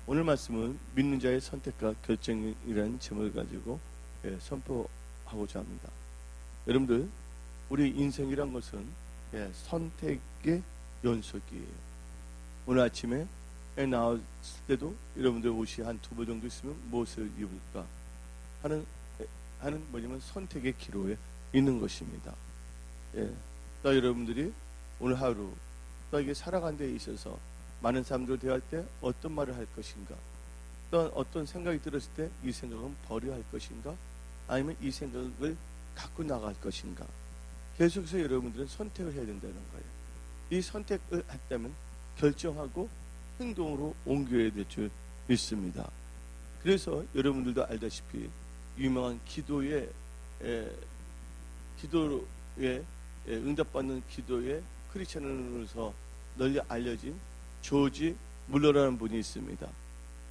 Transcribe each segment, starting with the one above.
오늘 말씀은 믿는 자의 선택과 결정이라는 제목을 가지고 선포하고자 합니다. 여러분들, 우리 인생이란 것은 선택의 연속이에요. 오늘 아침에 나왔을 때도 여러분들 옷이 한 두 벌 정도 있으면 무엇을 입을까 하는 뭐냐면 선택의 기로에 있는 것입니다. 또 여러분들이 오늘 하루 또 이게 살아가는 데 있어서 많은 사람들 대할 때 어떤 말을 할 것인가, 또 어떤 생각이 들었을 때 이 생각은 버려야 할 것인가, 아니면 이 생각을 갖고 나갈 것인가, 계속해서 여러분들은 선택을 해야 된다는 거예요. 이 선택을 했다면 결정하고 행동으로 옮겨야 될 줄 믿습니다. 그래서 여러분들도 알다시피 유명한 기도에 응답받는 기도에 크리스천으로서 널리 알려진 조지 물러라는 분이 있습니다.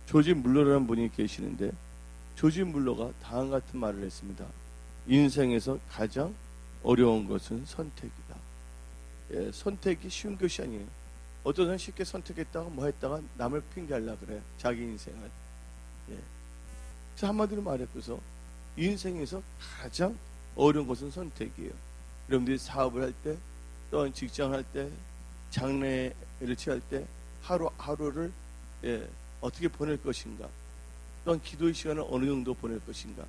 조지 물러라는 분이 계시는데, 조지 물러가 다음 같은 말을 했습니다. 인생에서 가장 어려운 것은 선택이다. 선택이 쉬운 것이 아니에요. 어떤 사람 쉽게 선택했다가 뭐 했다가 남을 핑계하려고 그래, 자기 인생을. 그래서 한마디로 말해서 인생에서 가장 어려운 것은 선택이에요. 여러분들이 사업을 할 때, 또는 직장을 할 때, 장래를 취할 때 하루하루를 어떻게 보낼 것인가, 또한 기도의 시간을 어느 정도 보낼 것인가,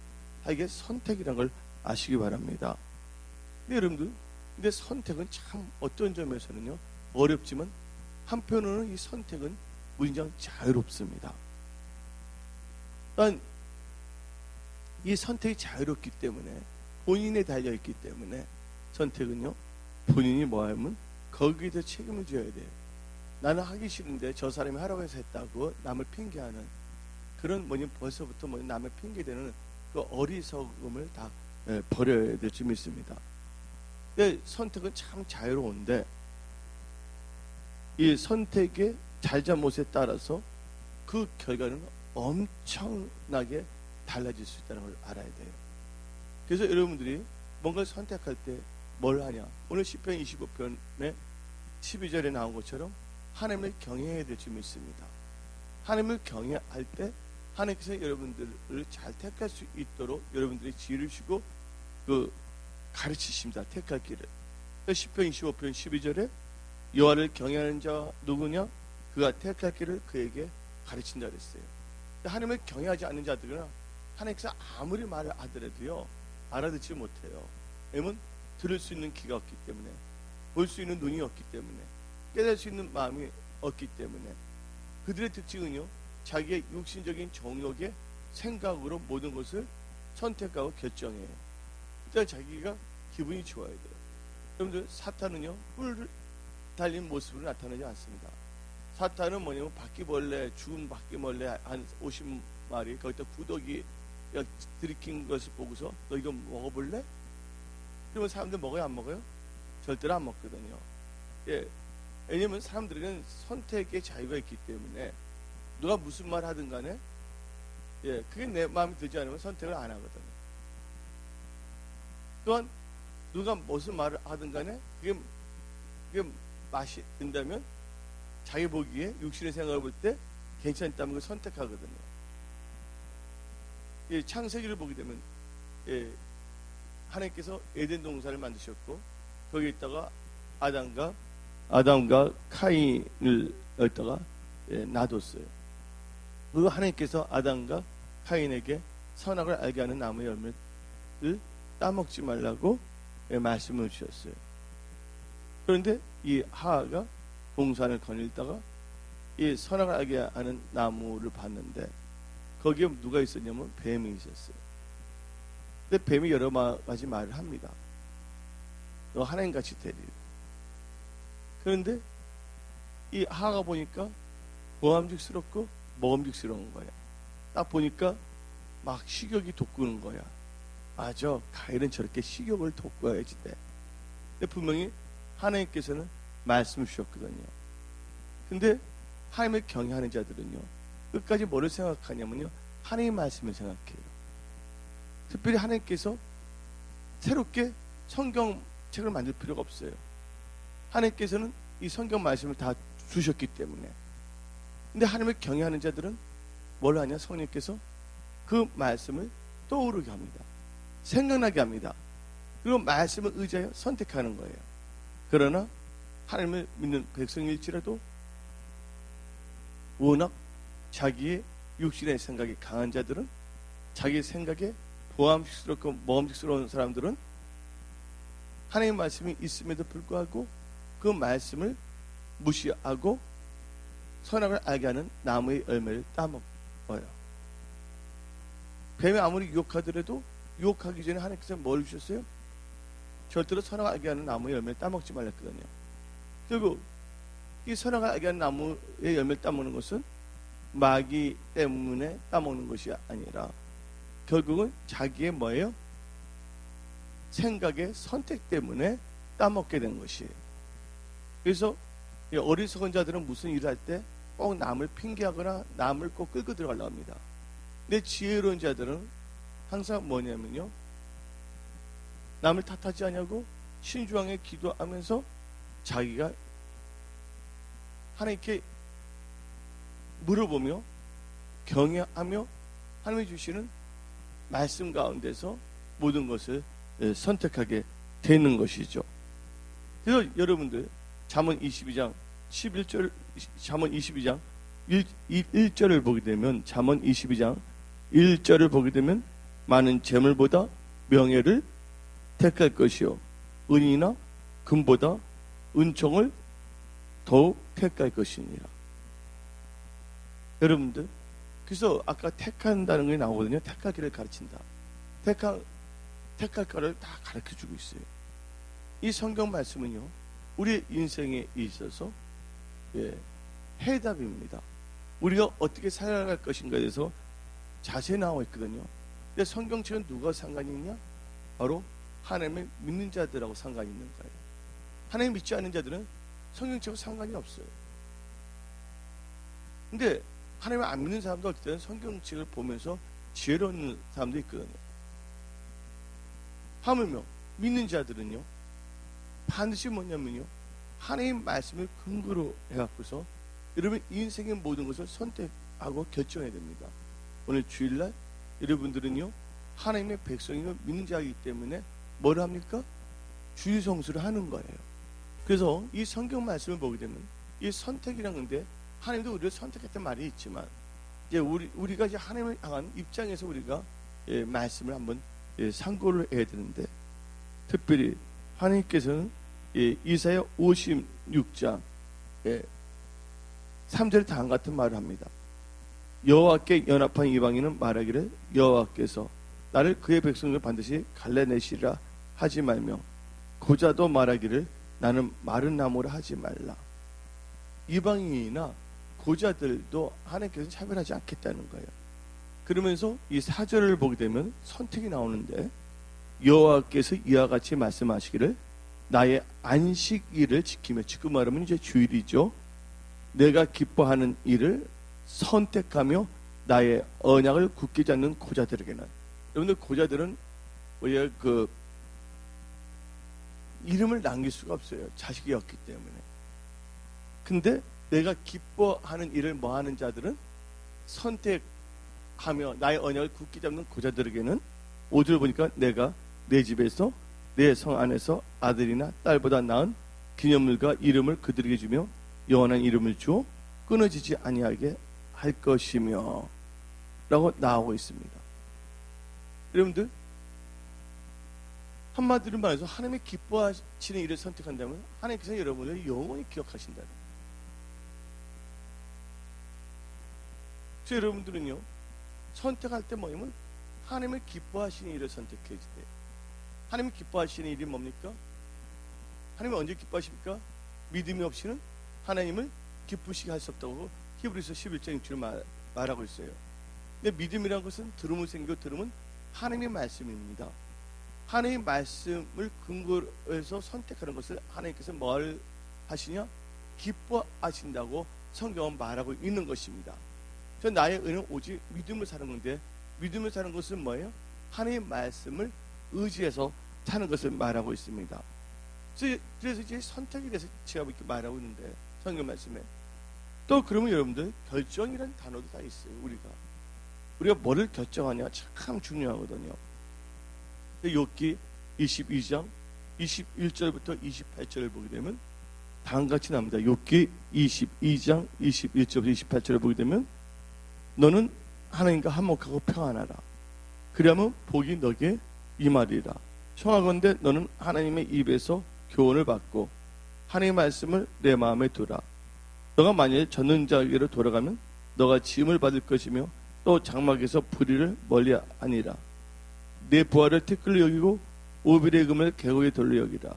이게 선택이라는 걸 아시기 바랍니다. 근데 여러분들, 근데 선택은 참 어떤 점에서는요 어렵지만 한편으로는 이 선택은 무진장 자유롭습니다. 또한 이 선택이 자유롭기 때문에, 본인에 달려있기 때문에 선택은요 본인이 뭐하면 거기에 대해 책임을 져야 돼요. 나는 하기 싫은데 저 사람이 하라고 해서 했다고 남을 핑계하는 그런 벌써부터 남을 핑계대는 그 어리석음을 다 버려야 될 줄 믿습니다. 근데 선택은 참 자유로운데, 이 선택의 잘잘못에 따라서 그 결과는 엄청나게 달라질 수 있다는 걸 알아야 돼요. 그래서 여러분들이 뭔가를 선택할 때 뭘 하냐, 오늘 시편 25편에 12절에 나온 것처럼 하나님을 경외해야 될 줄 믿습니다. 하나님을 경외할 때 하나님께서 여러분들을 잘 택할 수 있도록 여러분들이 지혜를 주시고 가르치십니다. 택할 길을. 시편 25편 12절에 여호와를 경외하는 자 누구냐, 그가 택할 길을 그에게 가르친다 그랬어요. 하나님을 경외하지 않는 자들은 하나님께서 아무리 말을 하더라도요 알아듣지 못해요. 왜냐면 들을 수 있는 귀가 없기 때문에, 볼 수 있는 눈이 없기 때문에, 깨달을 수 있는 마음이 없기 때문에, 그들의 특징은요 자기의 육신적인 정욕의 생각으로 모든 것을 선택하고 결정해요. 일단 자기가 기분이 좋아야 돼요. 여러분들, 사탄은요 뿔 달린 모습으로 나타나지 않습니다. 사탄은 뭐냐면 바퀴벌레, 죽은 바퀴벌레 한 50마리 거기다 구더기 들이킨 것을 보고서 너 이거 먹어볼래? 그러면 사람들 먹어요, 안 먹어요? 절대로 안 먹거든요. 왜냐면 사람들에게는 선택의 자유가 있기 때문에 누가 무슨 말 하든 간에 그게 내 마음에 들지 않으면 선택을 안 하거든요. 또한 누가 무슨 말을 하든 간에 그게 맛이 든다면 자기 보기에 육신의 생각을 볼 때 괜찮다면 그걸 선택하거든요. 창세기를 보게 되면 하나님께서 에덴 동산을 만드셨고 거기에다가 아담과 카인을 여기다가 놔뒀어요. 그리고 하나님께서 아담과 카인에게 선악을 알게 하는 나무의 열매를 따먹지 말라고 말씀을 주셨어요. 그런데 이 하하가 동산을 거닐다가 이 선악을 알게 하는 나무를 봤는데 거기에 누가 있었냐면 뱀이 있었어요. 근데 뱀이 여러 가지 말을 합니다. 너 하나님같이 되리라. 그런데 이 하하가 보니까 모함직스럽고 먹음직스러운 거야. 딱 보니까 막 식욕이 돋구는 거야. 맞아, 가일은 저렇게 식욕을 돋궈야지 돼. 근데 분명히 하나님께서는 말씀을 주셨거든요. 근데 하나님을 경외하는 자들은요 끝까지 뭐를 생각하냐면요 하나님의 말씀을 생각해요. 특별히 하나님께서 새롭게 성경책을 만들 필요가 없어요. 하나님께서는 이 성경 말씀을 다 주셨기 때문에. 근데 하나님을 경외하는 자들은 뭘 하냐? 성령께서 그 말씀을 떠오르게 합니다. 생각나게 합니다. 그리고 말씀을 의지하여 선택하는 거예요. 그러나 하나님을 믿는 백성일지라도 워낙 자기의 육신의 생각이 강한 자들은, 자기 생각에 보암직스럽고 모험직스러운 사람들은 하나님의 말씀이 있음에도 불구하고 그 말씀을 무시하고 선악을 알게 하는 나무의 열매를 따먹어요. 뱀이 아무리 유혹하더라도 유혹하기 전에 하나님께서 뭘 주셨어요? 절대로 선악을 알게 하는 나무의 열매를 따먹지 말랬거든요. 결국 이 선악을 알게 하는 나무의 열매를 따먹는 것은 마귀 때문에 따먹는 것이 아니라 결국은 자기의 뭐예요? 생각의 선택 때문에 따먹게 된 것이에요. 그래서 어리석은 자들은 무슨 일을 할 때 꼭 남을 핑계하거나 남을 꼭 끌고 들어가려고 합니다. 근데 지혜로운 자들은 항상 뭐냐면요, 남을 탓하지 않냐고 신중하게 기도하면서 자기가 하나님께 물어보며 경외하며 하나님이 주시는 말씀 가운데서 모든 것을 선택하게 되는 것이죠. 그래서 여러분들 잠언 22장 11절, 잠언 22장 1절을 보게 되면, 잠언 22장 1절을 보게 되면 많은 재물보다 명예를 택할 것이요 은이나 금보다 은총을 더욱 택할 것이니라. 여러분들, 그래서 아까 택한다는 게 나오거든요. 택하기를 가르친다. 택할 거를 다 가르쳐주고 있어요. 이 성경 말씀은요, 우리 인생에 있어서 해답입니다. 우리가 어떻게 살아갈 것인가에 대해서 자세히 나와 있거든요. 근데 성경책은 누가 상관이 있냐? 바로 하나님을 믿는 자들하고 상관이 있는 거예요. 하나님 믿지 않는 자들은 성경책과 상관이 없어요. 근데 하나님을 안 믿는 사람도 어떨 때는 성경책을 보면서 지혜로운 사람도 있거든요. 하물며 믿는 자들은요, 반드시 뭐냐면요, 하나님 말씀을 근거로 해갖고서 여러분 인생의 모든 것을 선택하고 결정해야 됩니다. 오늘 주일날 여러분들은요, 하나님의 백성이고 믿는 자이기 때문에 뭘 합니까? 주의 성수를 하는 거예요. 그래서 이 성경 말씀을 보게 되면 이 선택이라는 건데, 하나님도 우리를 선택했던 말이 있지만 이제 우리가 이제 하나님을 향한 입장에서 우리가 말씀을 한번 상고를 해야 되는데, 특별히 하나님께서는 이사야 56장 3절에 다음 같은 말을 합니다. 여호와께 연합한 이방인은 말하기를 여호와께서 나를 그의 백성을 반드시 갈라내시리라 하지 말며, 고자도 말하기를 나는 마른 나무라 하지 말라. 이방인이나 고자들도 하나님께서 차별하지 않겠다는 거예요. 그러면서 이 4절을 보게 되면 선택이 나오는데, 여호와께서 이와 같이 말씀하시기를 나의 안식일을 지키며, 지금 말하면 이제 주일이죠. 내가 기뻐하는 일을 선택하며 나의 언약을 굳게 잡는 고자들에게는, 여러분들 고자들은 우리가 그 이름을 남길 수가 없어요. 자식이 없기 때문에. 근데 내가 기뻐하는 일을 뭐 하는 자들은, 선택하며 나의 언약을 굳게 잡는 고자들에게는 5절 보니까 내가 내 집에서 내 성 안에서 아들이나 딸보다 나은 기념물과 이름을 그들에게 주며 영원한 이름을 주어 끊어지지 아니하게 할 것이며 라고 나오고 있습니다. 여러분들, 한마디로 말해서 하나님이 기뻐하시는 일을 선택한다면 하나님께서 여러분을 영원히 기억하신다. 그래서 여러분들은요, 선택할 때 뭐냐면 하나님을 기뻐하시는 일을 선택해야 돼요. 하나님이 기뻐하시는 일이 뭡니까? 하나님이 언제 기뻐하십니까? 믿음이 없이는 하나님을 기쁘시게 할 수 없다고 히브리서 11장 6절 말하고 있어요. 근데 믿음이라는 것은 들음을 생기고, 들음은 하나님의 말씀입니다. 하나님의 말씀을 근거로 해서 선택하는 것을 하나님께서 뭘 하시냐? 기뻐하신다고 성경은 말하고 있는 것입니다. 저 나의 의는 오직 믿음을 사는 건데, 믿음을 사는 것은 뭐예요? 하나님의 말씀을 의지해서 사는 것을 말하고 있습니다. 그래서 이제 선택에 대해서 제가 이렇게 말하고 있는데, 성경 말씀에 또 그러면 여러분들 결정이라는 단어도 다 있어요. 우리가 우리가 뭐를 결정하냐 참 중요하거든요. 욥기 22장 21절부터 28절을 보게 되면 다음과 같이 나옵니다. 욥기 22장 21절부터 28절을 보게 되면 너는 하나님과 한목하고 평안하라. 그리하면 복이 너에게 임하리라. 청하건대 너는 하나님의 입에서 교훈을 받고 하나님의 말씀을 내 마음에 두라. 너가 만일 젖는 자에게로 돌아가면 너가 지음을 받을 것이며 또 장막에서 불의를 멀리 아니라. 내 부하를 티끌로 여기고 오빌의 금을 계곡에 돌려 여기라.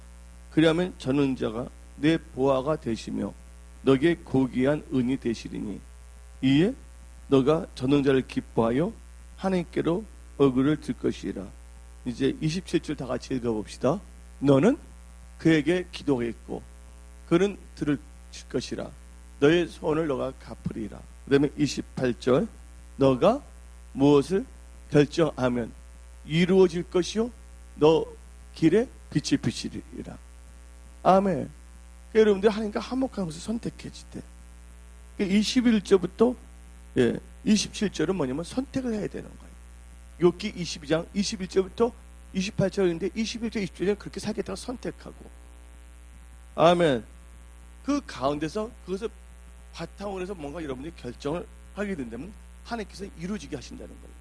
그리하면 젖는 자가 내 보아가 되시며 너에게 고귀한 은이 되시리니 이에 너가 젖는 자를 기뻐하여 하나님께로 얼굴을 들 것이라. 이제 27절 다 같이 읽어봅시다. 너는 그에게 기도하겠고 그는 들을 것이라. 너의 소원을 너가 갚으리라. 그 다음에 28절 너가 무엇을 결정하면 이루어질 것이요 너 길에 빛이 비치리라. 아멘. 여러분들 하나님과 화목한 것을 선택해질 때 21절부터 27절은 뭐냐면 선택을 해야 되는 거예요. 욥기 22장 21절부터 28절인데 21절 20절에 그렇게 살겠다고 선택하고, 아멘. 그 가운데서 그것을 바탕으로 해서 뭔가 여러분들이 결정을 하게 된다면 하나님께서 이루어지게 하신다는 거예요.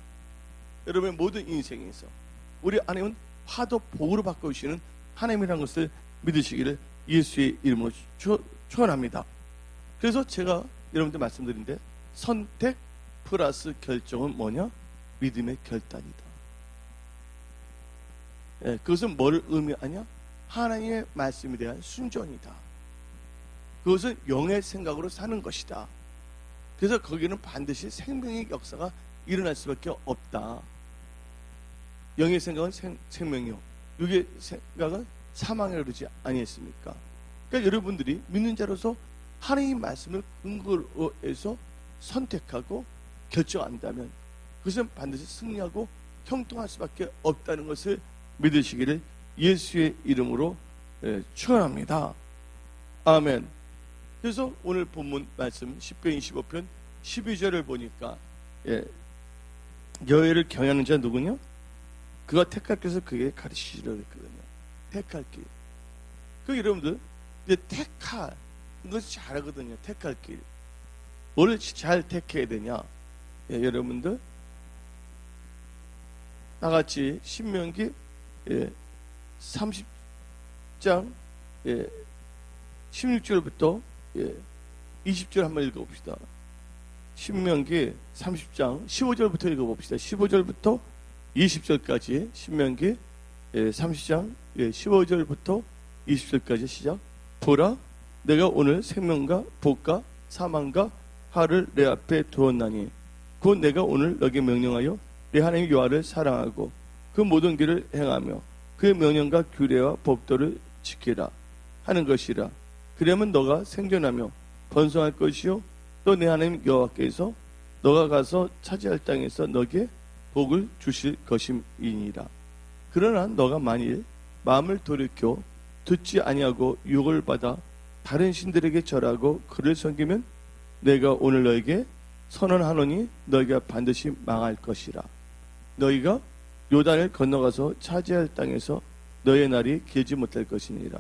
여러분의 모든 인생에서 우리 하나님은 화도 복으로 바꿔주시는 하나님이라는 것을 믿으시기를 예수의 이름으로 축원합니다. 그래서 제가 여러분들 말씀드린데 선택 플러스 결정은 뭐냐? 믿음의 결단이다. 그것은 뭐를 의미하냐? 하나님의 말씀에 대한 순종이다. 그것은 영의 생각으로 사는 것이다. 그래서 거기는 반드시 생명의 역사가 일어날 수밖에 없다. 영의 생각은 생명이요, 육의 생각은 사망에 이르지 아니했습니까? 그러니까 여러분들이 믿는 자로서 하나님의 말씀을 근거로 해서 선택하고 결정한다면 그것은 반드시 승리하고 형통할 수밖에 없다는 것을 믿으시기를 예수의 이름으로 축원합니다. 아멘. 그래서 오늘 본문 말씀 10편 25편 12절을 보니까 여호와를 경외하는 자 누구냐? 그가 택할 것을 그에게 가르치시려고 했거든요. 택할 길. 그 여러분들 이제 택할 것을 잘하거든요. 택할 길. 뭘 잘 택해야 되냐? 여러분들 다 같이 신명기 30장 16절부터 20절 한번 읽어봅시다. 신명기 30장 15절부터 읽어봅시다. 15절부터 20절까지 신명기 30장 15절부터 20절까지 시작. 보라, 내가 오늘 생명과 복과 사망과 화를 내 앞에 두었나니 곧 내가 오늘 너에게 명령하여 내 하나님 여호와를 사랑하고 그 모든 길을 행하며 그의 명령과 규례와 법도를 지키라 하는 것이라. 그러면 너가 생존하며 번성할 것이요 또 내 하나님 여호와께서 너가 가서 차지할 땅에서 너에게 복을 주실 것임이니라. 그러나 너가 만일 마음을 돌이켜 듣지 아니하고 유혹을 받아 다른 신들에게 절하고 그를 섬기면 내가 오늘 너에게 선언하노니 너희가 반드시 망할 것이라. 너희가 요단을 건너가서 차지할 땅에서 너의 날이 길지 못할 것이니라.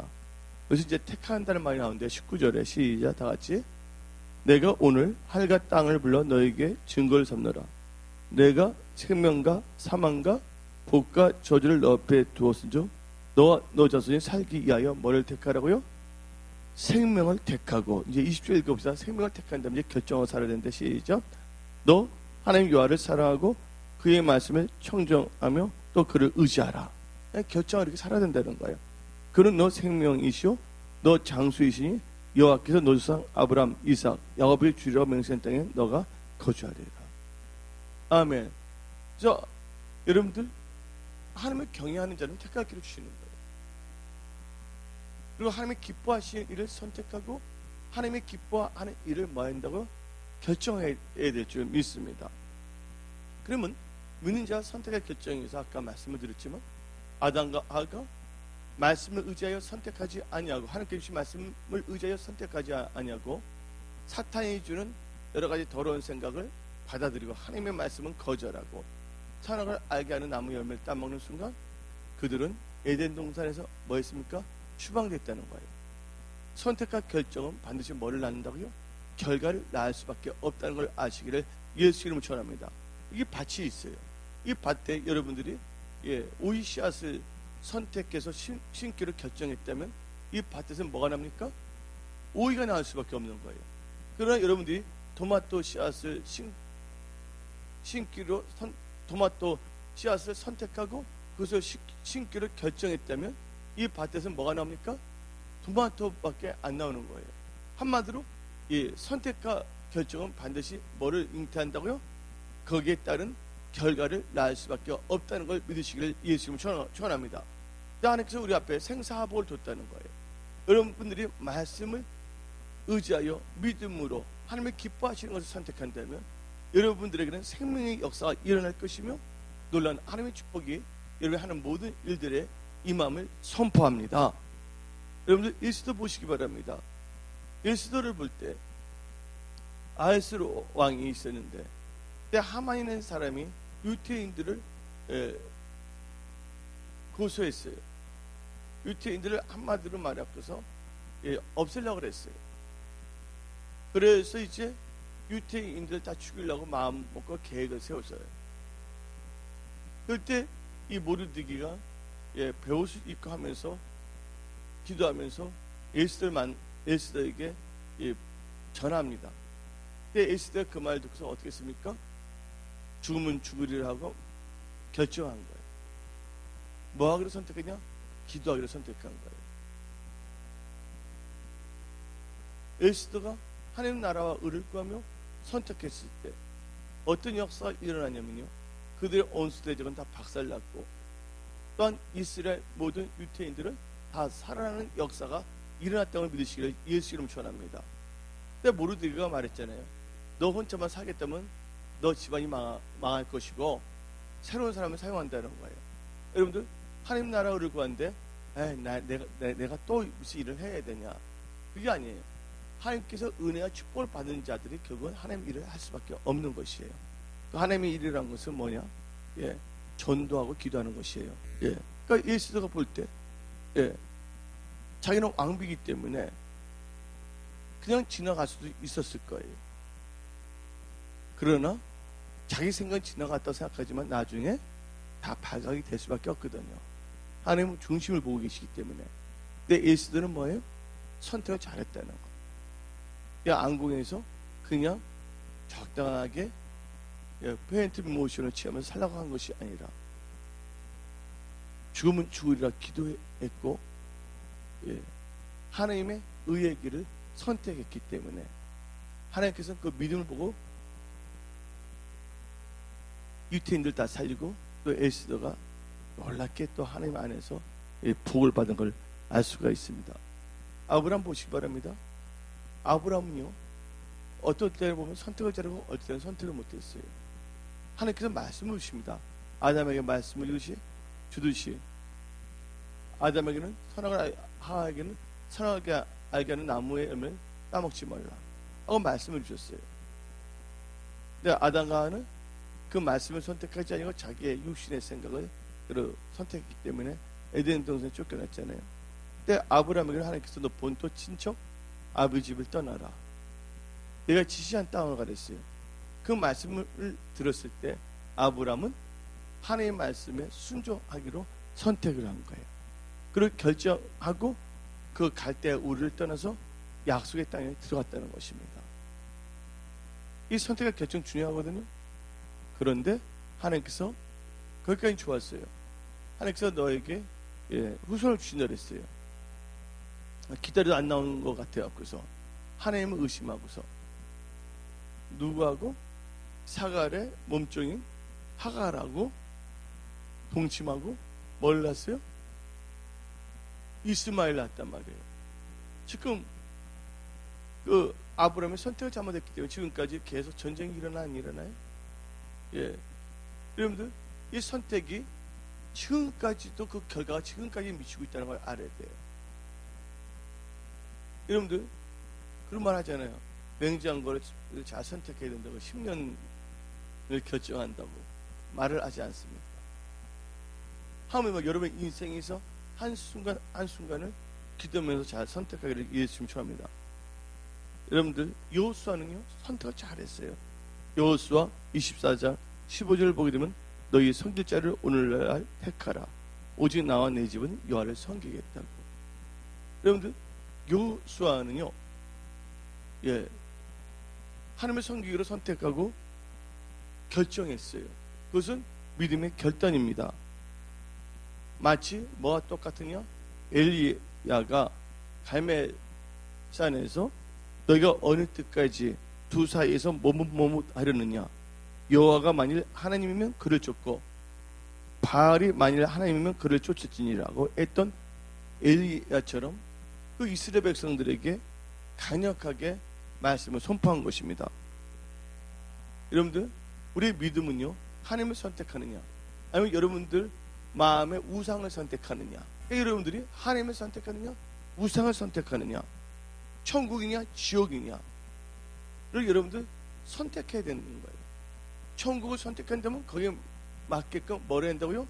그래서 이제 택한다는 말이 나오는데 19절에 시작 다 같이. 내가 오늘 하늘과 땅을 불러 너에게 증거를 삼노라. 내가 생명과 사망과 복과 저주를 너 앞에 두었은즉 너와 너 자손이 살기 위하여 뭐를 택하라고요? 생명을 택하고. 이제 20절 읽어봅시다. 생명을 택한다면 이제 결정을 살아야 되는데 시작. 너 하나님 여호와를 사랑하고 그의 말씀을 청정하며 또 그를 의지하라. 결정을 이렇게 살아야 된다는 거예요. 그는 너 생명이시오 너 장수이시니 여호와께서 너 조상 아브람, 이삭, 야곱을 주리라 맹세한 땅에 너가 거주하리라. 아멘. 자, 여러분들 하나님을 경외하는 자는 택할 길을 주시는 거예요. 그리고 하나님이 기뻐하시는 일을 선택하고 하나님이 기뻐하는 일을 뭐 한다고 결정해야 될 줄 믿습니다. 그러면 믿는 자가 선택할 결정에서 아까 말씀을 드렸지만 아담과 하가 말씀을 의지하여 선택하지 아니하고 하나님께 주신 말씀을 의지하여 선택하지 아니하고 사탄이 주는 여러 가지 더러운 생각을 받아들이고 하나님의 말씀은 거절하고 선악을 알게 하는 나무 열매를 따먹는 순간 그들은 에덴 동산에서 뭐 했습니까? 추방됐다는 거예요. 선택과 결정은 반드시 뭐를 낳는다고요? 결과를 낳을 수밖에 없다는 걸 아시기를 예수 이름으로 전합니다. 이게 밭이 있어요. 이 밭에 여러분들이 오이 씨앗을 선택해서 심기로 결정했다면 이 밭에서 뭐가 납니까? 오이가 나올 수밖에 없는 거예요. 그러나 여러분들이 토마토 씨앗을 심기로 토마토 씨앗을 선택하고 그것을 심기로 결정했다면 이 밭에서 뭐가 나옵니까? 토마토밖에 안 나오는 거예요. 한마디로 이 선택과 결정은 반드시 뭐를 잉태한다고요? 거기에 따른 결과를 낳을 수밖에 없다는 걸 믿으시기를 예수님은 축원합니다. 하나님께서 우리 앞에 생사화복을 뒀다는 거예요. 여러분들이 말씀을 의지하여 믿음으로 하나님의 기뻐하시는 것을 선택한다면 여러분들에게는 생명의 역사가 일어날 것이며 놀라운 하나님의 축복이 여러분이 하는 모든 일들에 임함을 선포합니다. 여러분들 에스더 보시기 바랍니다. 에스더를 볼 때 아하스로 왕이 있었는데 그때 하만이라는 사람이 유태인들을 고소했어요. 유태인들을 한마디로 말해서 없애려고 그랬어요. 그래서 이제 유태인들 다 죽이려고 마음 먹고 계획을 세웠어요. 그때 이 모르드기가 베옷을 입고 하면서 기도하면서 에스더에게 전합니다. 근데 에스더가 그 말 듣고서 어떻게 했습니까? 죽으면 죽으리라 하고 결정한 거예요. 뭐 하기로 선택했냐? 기도하기로 선택한 거예요. 에스더가 하나님 나라와 의를 구하며 선택했을 때 어떤 역사가 일어나냐면요, 그들의 온수 대적은 다 박살났고 또한 이스라엘 모든 유태인들은 다 살아나는 역사가 일어났다고 믿으시기를 예수 이름으로 축원합니다. 근데 모르드기가 말했잖아요. 너 혼자만 살겠다면 너 집안이 망할 것이고 새로운 사람을 사용한다는 거예요. 여러분들 하나님 나라 의를 구하는데 내가 또 무슨 일을 해야 되냐? 그게 아니에요. 하나님께서 은혜와 축복을 받는 자들이 결국은 하나님 일을 할 수밖에 없는 것이에요. 그 하나님의 일이라는 것은 뭐냐? 전도하고 기도하는 것이에요. 그러니까 에스더가 볼 때 자기는 왕비이기 때문에 그냥 지나갈 수도 있었을 거예요. 그러나 자기 생각은 지나갔다고 생각하지만 나중에 다 발각이 될 수밖에 없거든요. 하나님은 중심을 보고 계시기 때문에. 근데 에스더는 뭐예요? 선택을 잘했다는 거. 안궁에서 그냥 적당하게 페인트 모션을 취하면서 살라고 한 것이 아니라 죽으면 죽으리라 기도했고 하나님의 의의 길을 선택했기 때문에 하나님께서는 그 믿음을 보고 유태인들 다 살리고 또 에스더가 놀랍게 또 하나님 안에서 복을 받은 걸 알 수가 있습니다. 아브라함 보시기 바랍니다. 아브라함은요, 어떤 때를 보면 선택을 잘하고 어떤 때는 선택을 못했어요. 하나님께서 말씀을 주십니다. 아담에게 말씀을 주듯이 아담에게는 선악을 하에게는 선악을 알게 하는 나무의 열매를 따먹지 말라 하고 말씀을 주셨어요. 근데 아담과 하와는 그 말씀을 선택하지 아니고 자기의 육신의 생각을 선택했기 때문에 에덴 동산에 쫓겨났잖아요. 근데 아브라함에게는 하나님께서 너 본토 친척 아버지 집을 떠나라. 내가 지시한 땅을 가랬어요. 그 말씀을 들었을 때 아브라함은 하나님의 말씀에 순종하기로 선택을 한 거예요. 그리고 결정하고 그 갈대아 우르를 떠나서 약속의 땅에 들어갔다는 것입니다. 이 선택과 결정 중요하거든요. 그런데 하나님께서 거기까지 좋았어요. 하나님께서 너에게 후손을 주신다 그랬어요. 기다려도 안 나오는 것 같아요. 그래서 하나님을 의심하고서 누구하고 사갈의 몸종인 하갈하고 동침하고 뭘 낳았어요? 이스마엘 낳았단 말이에요. 지금 그 아브라함의 선택을 잘못했기 때문에 지금까지 계속 전쟁이 일어나 안 일어나요? 여러분들 이 선택이 지금까지도 그 결과가 지금까지 미치고 있다는 걸 알아야 돼요. 여러분들 그런 말 하잖아요. 냉장고를 잘 선택해야 된다고 10년 결정한다고 말을 하지 않습니까? 하물며 여러분 인생에서 한순간 한순간을 기도하면서 잘 선택하기를 예수님 축원합니다. 여러분들 여호수아는요 선택을 잘했어요. 여호수아 24장 15절을 보게 되면 너희 섬길 자를 오늘날 택하라. 오직 나와 내 집은 여호와를 섬기겠다고. 여러분들 여호수아는요 하나님을 섬기기로 선택하고 결정했어요. 그것은 믿음의 결단입니다. 마치 뭐와 똑같으냐? 엘리야가 갈멜산에서 너희가 어느 때까지 두 사이에서 머뭇머뭇하려느냐? 여호와가 만일 하나님이면 그를 쫓고 바알이 만일 하나님이면 그를 쫓을지니라고 했던 엘리야처럼 그 이스라엘 백성들에게 강력하게 말씀을 선포한 것입니다. 여러분들 우리의 믿음은요 하나님을 선택하느냐 아니면 여러분들 마음의 우상을 선택하느냐, 여러분들이 하나님을 선택하느냐 우상을 선택하느냐, 천국이냐 지옥이냐를 여러분들 선택해야 되는 거예요. 천국을 선택한다면 거기에 맞게끔 뭘 해야 한다고요?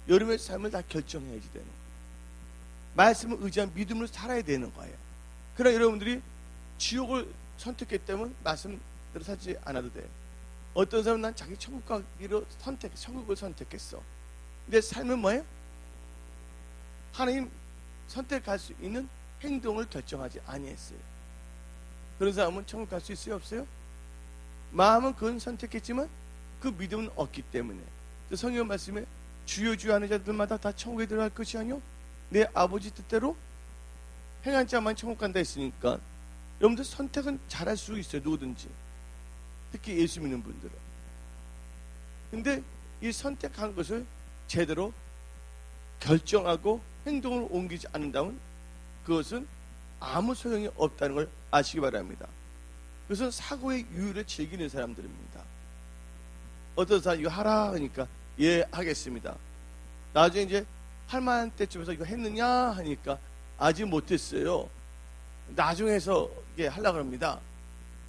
여러분의 삶을 다 결정해야지 되는 거예요. 말씀을 의지한 믿음으로 살아야 되는 거예요. 그러나 여러분들이 지옥을 선택했다면 말씀대로 살지 않아도 돼요. 어떤 사람은 난 자기 천국 가기로 천국을 선택했어. 근데 삶은 뭐예요? 하나님 선택할 수 있는 행동을 결정하지 아니했어요. 그런 사람은 천국 갈 수 있어요? 없어요? 마음은 그건 선택했지만 그 믿음은 없기 때문에 성경 말씀에 주여 주여 하는 자들마다 다 천국에 들어갈 것이 아니요 내 아버지 뜻대로 행한 자만 천국 간다 했으니까 여러분들 선택은 잘할 수 있어요. 누구든지. 특히 예수 믿는 분들은. 근데 이 선택한 것을 제대로 결정하고 행동을 옮기지 않는다면 그것은 아무 소용이 없다는 걸 아시기 바랍니다. 그것은 사고의 유효를 즐기는 사람들입니다. 어떤 사람 이거 하라 하니까 예 하겠습니다. 나중에 이제 할 만한 때쯤에서 이거 했느냐 하니까 아직 못했어요. 나중에 해서 이게 하려고 합니다.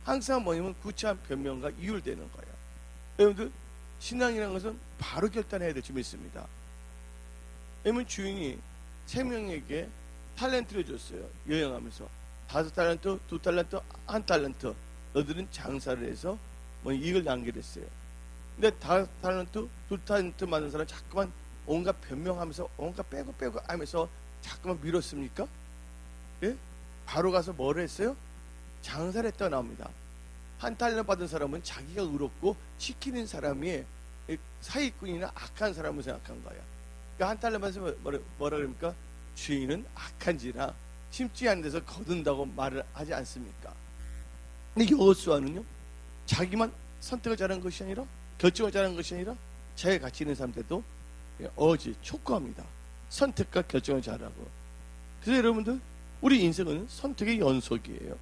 항상 뭐냐면 구체한 변명과 이유를 대는 거예요. 여러분들 신앙이라는 것은 바로 결단해야 될 줄 믿습니다. 왜냐면 주인이 3명에게 탤런트를 줬어요. 여행하면서 5달란트, 2달란트, 1달란트 너들은 장사를 해서 뭐 이익을 남기려 했어요. 근데 5달란트, 2달란트 받은 사람 자꾸만 온갖 변명하면서 온갖 빼고 하면서 자꾸만 밀었습니까? 예? 바로 가서 뭘 했어요? 장사를 했다가 나옵니다. 1달러 받은 사람은 자기가 의롭고 시키는 사람이 사기꾼이나 악한 사람을 생각한 거예요. 그러니까 1달러 받으면 뭐라 그럽니까? 주인은 악한지라 심지 않은 데서 거둔다고 말을 하지 않습니까? 근데 여호수아는요 자기만 선택을 잘한 것이 아니라 결정을 잘한 것이 아니라 자기 같이 있는 사람들도 촉구합니다. 선택과 결정을 잘하고. 그래서 여러분들 우리 인생은 선택의 연속이에요.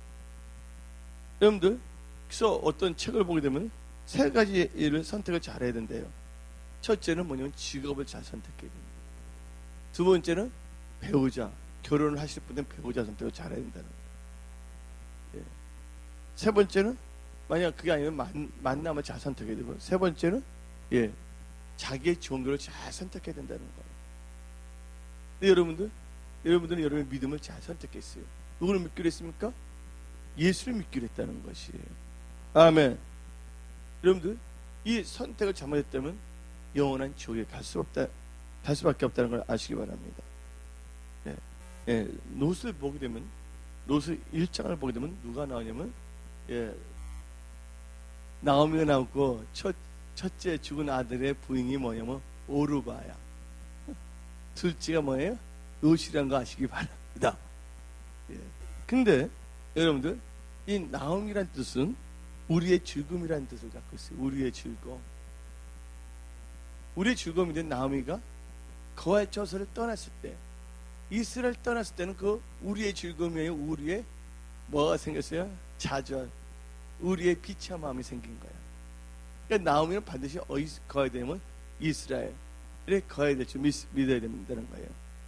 여러분들 그래서 어떤 책을 보게 되면 3가지 일을 선택을 잘해야 된대요. 첫째는 뭐냐면 직업을 잘 선택해야 됩니다. 두 번째는 배우자, 결혼을 하실 분은 배우자 선택을 잘해야 된다는 거예요. 예. 세 번째는 만약 그게 아니면 만남을 잘 선택해야 되고, 세 번째는 자기의 종교를 잘 선택해야 된다는 거예요. 근데 여러분들은 여러분의 믿음을 잘 선택했어요. 누구를 믿기로 했습니까? 예수를 믿기로 했다는 것이에요. 아멘. 여러분들 이 선택을 잘못했다면 영원한 지옥에 갈 수밖에 없다는 걸 아시기 바랍니다. 롯을 보게 되면 롯의 1장을 보게 되면 누가 나오냐면 나오미가 나오고 첫째 죽은 아들의 부인이 뭐냐면 오르바야. 둘째가 뭐예요? 롯이라는 거 아시기 바랍니다. 근데 여러분들 이 나오미란 뜻은 우리의 즐거움이라는 뜻을 갖고 있어요. 우리의 즐거움. 우리의 즐거움이 된 나오미가 거할 저서를 떠났을 때, 이스라엘 떠났을 때는 그 우리의 즐거움이 아니라 우리의 뭐가 생겼어요? 좌절, 우리의 비참한 마음이 생긴 거야. 그러니까 나오미는 반드시 어디 거해야 되면 이스라엘에 거해야 될 줄 믿어야 된다는 거예요.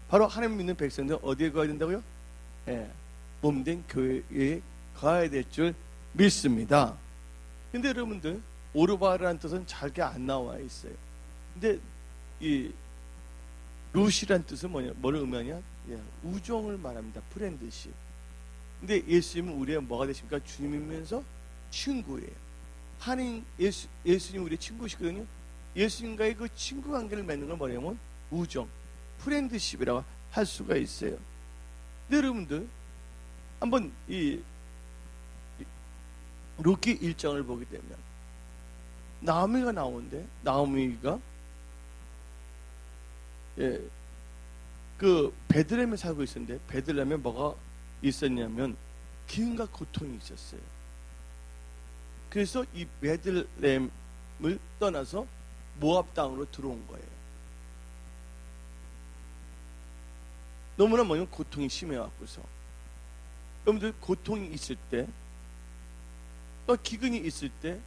바로 하나님 믿는 백성들은 어디에 거해야 된다고요? 몸된 교회에 거해야 될 줄 믿습니다. 근데 여러분들 오르바라는 뜻은 잘게 안 나와 있어요. 근데 이 루시란 뜻은 뭐를 의미하냐? 예, 우정을 말합니다. 프렌드십. 근데 예수님은 우리의 뭐가 되십니까? 주님이면서 친구예요. 예수님 우리의 친구시거든요. 예수님과의 그 친구 관계를 맺는 건 뭐냐면 우정, 프렌드십이라고 할 수가 있어요. 근데 여러분들 한번 이 루키 1장을 보게 되면 나오미가 나오는데, 나오미가 그 베들레헴에 살고 있었는데, 베들레헴에 뭐가 있었냐면 기근과 고통이 있었어요. 그래서 이 베들레헴을 떠나서 모압 땅으로 들어온 거예요. 너무나 뭐냐면 고통이 심해갖고서. 여러분들 고통이 있을 때, 또 기근이 있을 때,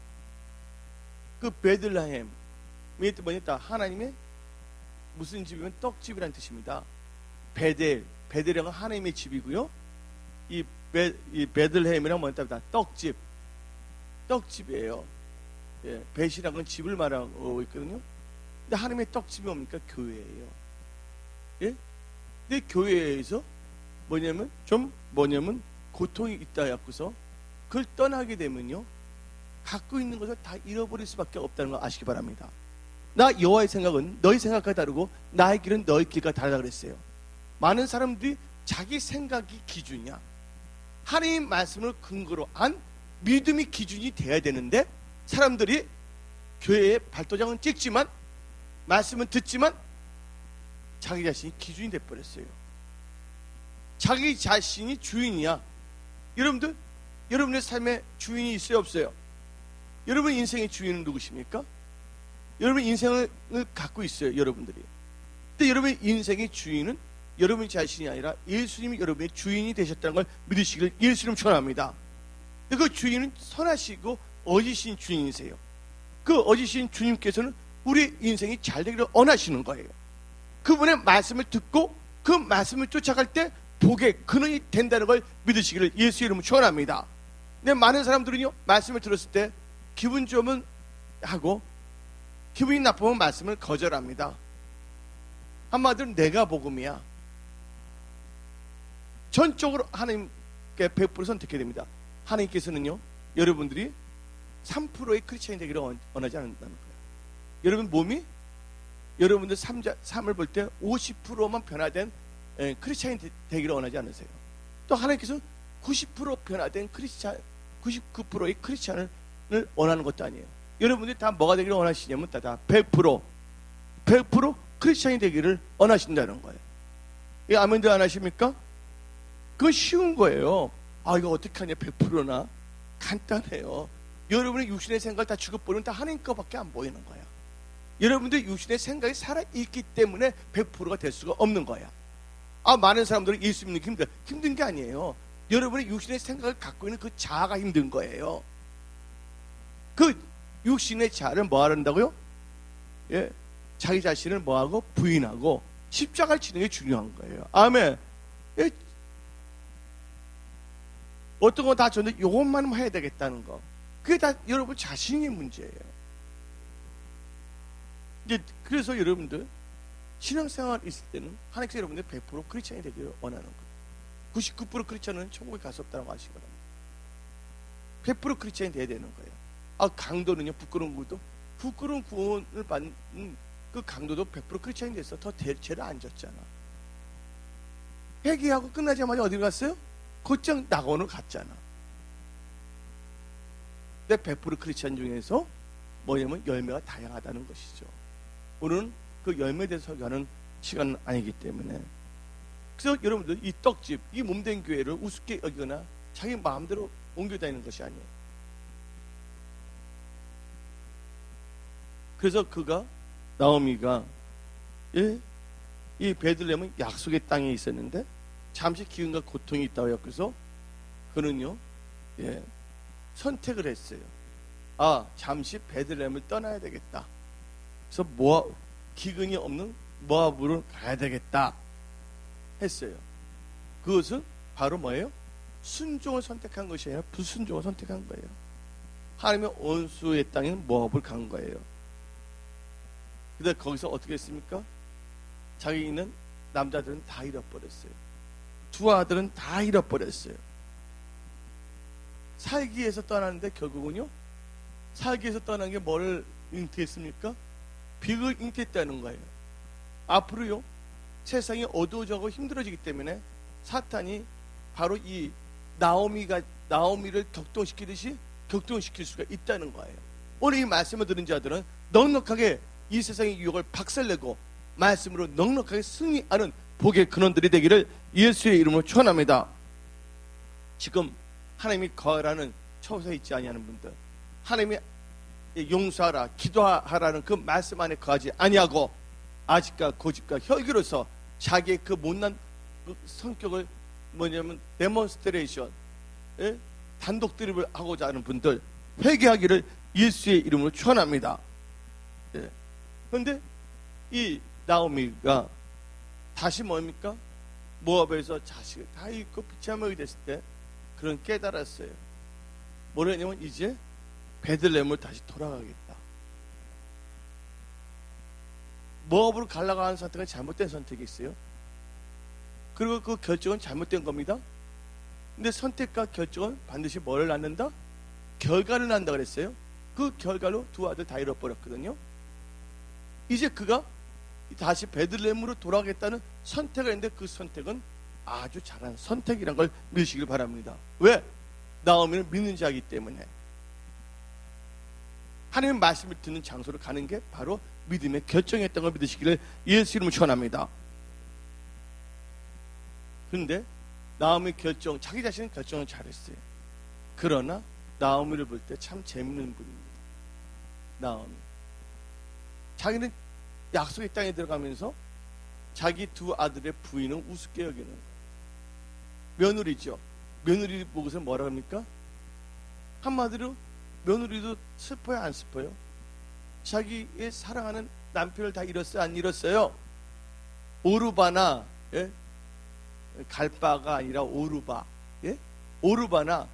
그 베들레헴이 뭐냐? 하나님의 무슨 집이면 떡집이라는 뜻입니다. 베델은 하나님의 집이고요. 이 베들레헴이란 뭐냐? 떡집이에요. 예, 벳이란 건 집을 말하고 있거든요. 근데 하나님의 떡집이 뭡니까? 교회예요. 예? 근데 교회에서 뭐냐면 고통이 있다 해갖고서 그걸 떠나게 되면요, 갖고 있는 것을 다 잃어버릴 수밖에 없다는 걸 아시기 바랍니다. 나 여호와의 생각은 너희 생각과 다르고 나의 길은 너희 길과 다르다 그랬어요. 많은 사람들이 자기 생각이 기준이야. 하나님 말씀을 근거로 한 믿음이 기준이 돼야 되는데, 사람들이 교회에 발도장은 찍지만, 말씀은 듣지만 자기 자신이 기준이 돼버렸어요. 자기 자신이 주인이야. 여러분들, 여러분의 삶에 주인이 있어요, 없어요? 여러분 인생의 주인은 누구십니까? 여러분 인생을 갖고 있어요, 여러분들이. 근데 여러분의 인생의 주인은 여러분 자신이 아니라 예수님이 여러분의 주인이 되셨다는 걸 믿으시길 예수님 축원합니다. 그 주인은 선하시고 어지신 주인이세요. 그 어지신 주님께서는 우리 인생이 잘 되기를 원하시는 거예요. 그분의 말씀을 듣고 그 말씀을 쫓아갈 때 복의 근원이 된다는 걸 믿으시기를 예수 이름으로 축원합니다. 근데 많은 사람들은요, 말씀을 들었을 때 기분 좋으면 하고 기분이 나쁘면 말씀을 거절합니다. 한마디로 내가 복음이야. 전적으로 하나님께 100% 선택해야 됩니다. 하나님께서는요, 여러분들이 3%의 크리스찬이 되기를 원하지 않는다는 거예요. 여러분 몸이 여러분들 삶을 볼 때 50%만 변화된 크리스찬이 되기를 원하지 않으세요. 또 하나님께서 90% 변화된 크리스찬, 99%의 크리스찬을 원하는 것도 아니에요. 여러분들이 다 뭐가 되기를 원하시냐면 다 100% 크리스찬이 되기를 원하신다는 거예요. 이 아멘들 안 하십니까? 그거 쉬운 거예요. 아, 이거 어떻게 하냐, 100%나? 간단해요. 여러분의 육신의 생각을 다 죽어버리면 다 하나님 거밖에 안 보이는 거야. 여러분들 육신의 생각이 살아있기 때문에 100%가 될 수가 없는 거야. 아, 많은 사람들은 예수 믿는 게 힘든 게 아니에요. 여러분의 육신의 생각을 갖고 있는 그 자아가 힘든 거예요. 그 육신의 자아를 뭐 하는다고요? 예, 자기 자신을 뭐하고 부인하고 십자가를 지는 게 중요한 거예요. 아멘. 예, 어떤 건 다 저는 요것만 해야 되겠다는 거, 그게 다 여러분 자신의 문제예요. 이제 그래서 여러분들 신앙생활 있을 때는 하나님께서 여러분들 100% 크리스찬이 되기를 원하는 거예요. 99% 크리스찬은 천국에 갈 수 없다고 아시기 바랍니다. 100% 크리스찬이 돼야 되는 거예요. 아, 강도는요, 부끄러운 구원을 받는 그 강도도 100% 크리스찬이 됐어. 더 죄를 안 졌잖아. 회개하고 끝나자마자 어디로 갔어요? 곧장 낙원을 갔잖아. 근데 100% 크리스찬 중에서 뭐냐면 열매가 다양하다는 것이죠. 오늘은 그 열매에 대해서 설교하는 시간은 아니기 때문에. 그래서 여러분들 이 떡집, 이 몸된 교회를 우습게 여기거나 자기 마음대로 옮겨 다니는 것이 아니에요. 그래서 나오미가 이 베들레헴은 약속의 땅에 있었는데 잠시 기근과 고통이 있다고 해서 그는요, 선택을 했어요. 아, 잠시 베들레헴을 떠나야 되겠다. 그래서 기근이 없는 모압으로 가야 되겠다 했어요. 그것은 바로 뭐예요? 순종을 선택한 것이 아니라 불순종을 선택한 거예요. 하나님의 원수의 땅인 모압을 간 거예요. 근데 거기서 어떻게 했습니까? 자기 있는 남자들은 다 잃어버렸어요. 두 아들은 다 잃어버렸어요. 살기 위해서 떠났는데 결국은요, 살기 위해서 떠난 게 뭘 잉태했습니까? 빅을 잉태했다는 거예요. 앞으로요, 세상이 어두워져고 힘들어지기 때문에 사탄이 바로 이 나오미를 격동시키듯이 격동시킬 수가 있다는 거예요. 오늘 이 말씀을 들은 자들은 넉넉하게 이 세상의 유혹을 박살내고 말씀으로 넉넉하게 승리하는 복의 근원들이 되기를 예수의 이름으로 축원합니다. 지금 하나님이 거하라는 처소에 있지 아니하는 분들, 하나님이 용서하라, 기도하라는 그 말씀 안에 거하지 아니하고 아직과 고집과 혈기로서 자기의 그 못난 그 성격을 뭐냐면 데몬스트레이션, 단독 드립을 하고자 하는 분들 회개하기를 예수의 이름으로 축원합니다. 그런데 이 나오미가 다시 뭡니까? 모압에서 자식을 다 잃고 비참하게 됐을 때 그런 깨달았어요. 뭐냐면 이제 베들레헴을 다시 돌아가겠다. 모압으로 가려고 하는 선택은 잘못된 선택이 있어요. 그리고 그 결정은 잘못된 겁니다. 근데 선택과 결정은 반드시 뭐를 낳는다? 결과를 낳는다 그랬어요. 그 결과로 두 아들 다 잃어버렸거든요. 이제 그가 다시 베들레헴으로 돌아가겠다는 선택을 했는데 그 선택은 아주 잘한 선택이라는 걸 믿으시길 바랍니다. 왜? 나오미는 믿는 자이기 때문에. 하나님의 말씀을 듣는 장소로 가는 게 바로 믿음의 결정이었던 걸 믿으시기를 예수 이름으로 축원합니다. 그런데 나오미 결정, 자기 자신은 결정을 잘했어요. 그러나 나오미를 볼 때 참 재밌는 분입니다. 나오미, 자기는 약속의 땅에 들어가면서 자기 두 아들의 부인은 우습게 여기는 거예요. 며느리죠. 며느리 보고서 뭐라 합니까? 한마디로 며느리도 슬퍼요, 안 슬퍼요? 자기의 사랑하는 남편을 다 잃었어요, 안 잃었어요? 오르바나, 갈바가 아니라 오르바, 오르바나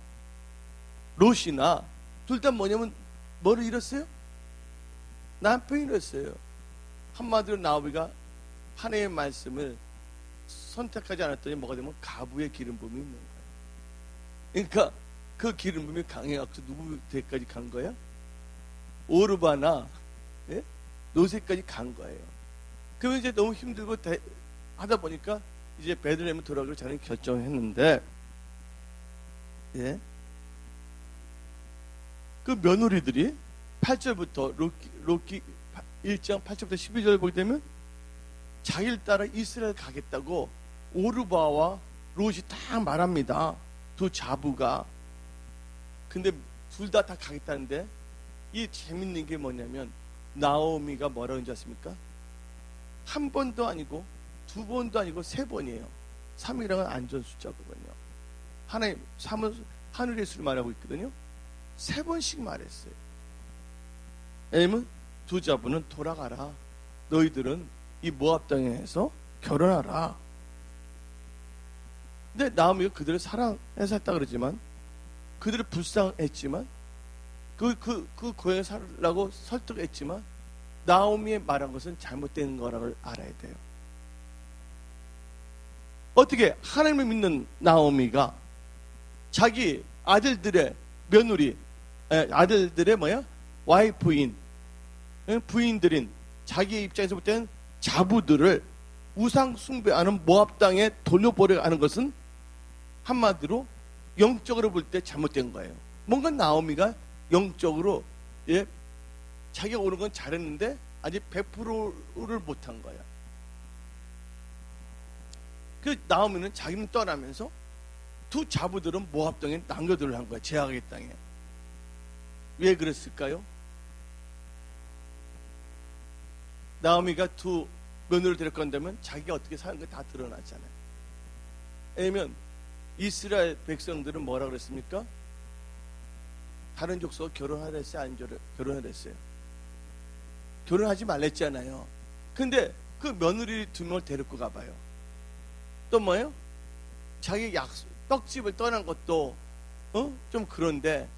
롯이나 둘 다 뭐냐면 뭐를 잃었어요? 남편을 잃었어요. 한마디로 나오미가 하나님의 말씀을 선택하지 않았더니 뭐가 되면 가부의 기름 부음이 있는 거예요. 그러니까 그 기름 부음이 강해갖고 누구 데까지 간 거야? 오르바나 노새까지 간 거예요. 그러면 이제 너무 힘들고 하다 보니까 이제 베들레헴을 돌아가기로 자기는 결정했는데, 그 며느리들이 8절부터 롯기 1장 8절부터 12절 보게 되면 자기를 따라 이스라엘 가겠다고 오르바와 롯이 다 말합니다. 두 자부가. 근데 둘 다 가겠다는데 이 재밌는 게 뭐냐면 나오미가 뭐라고 하는지 아십니까? 한 번도 아니고 두 번도 아니고 세 번이에요. 3이라는 안전 숫자거든요. 하나님, 3은 하늘의 수를 말하고 있거든요. 세 번씩 말했어요. 왜냐면 두 자부는 돌아가라. 너희들은 이 모압 땅에서 결혼하라. 근데 나오미가 그들을 사랑해서 했다 그러지만, 그들을 불쌍했지만, 그 고향에 살라고 설득했지만, 나오미의 말한 것은 잘못된 거라고 알아야 돼요. 어떻게 하나님을 믿는 나오미가 자기 아들들의 며느리, 아들들의 와이프인, 부인들인 자기의 입장에서 볼 때는 자부들을 우상 숭배하는 모압 땅에 돌려보려 하는 것은 한마디로 영적으로 볼 때 잘못된 거예요. 뭔가 나오미가 영적으로 자기가 오는 건 잘했는데 아직 100%를 못한 거야. 그 나오미는 자기는 떠나면서 두 자부들은 모압 땅에 남겨두려 한 거야. 제약의 땅에. 왜 그랬을까요? 나오미가 두 며느리를 데리고 간다면 자기가 어떻게 사는 게 다 드러나잖아요. 왜냐면 이스라엘 백성들은 뭐라 그랬습니까? 다른 족속과 결혼하랬어요? 안 결혼하랬어요? 결혼하지 말랬잖아요. 근데 그 며느리 두 명을 데리고 가봐요. 또 뭐예요? 자기 떡집을 떠난 것도 좀 그런데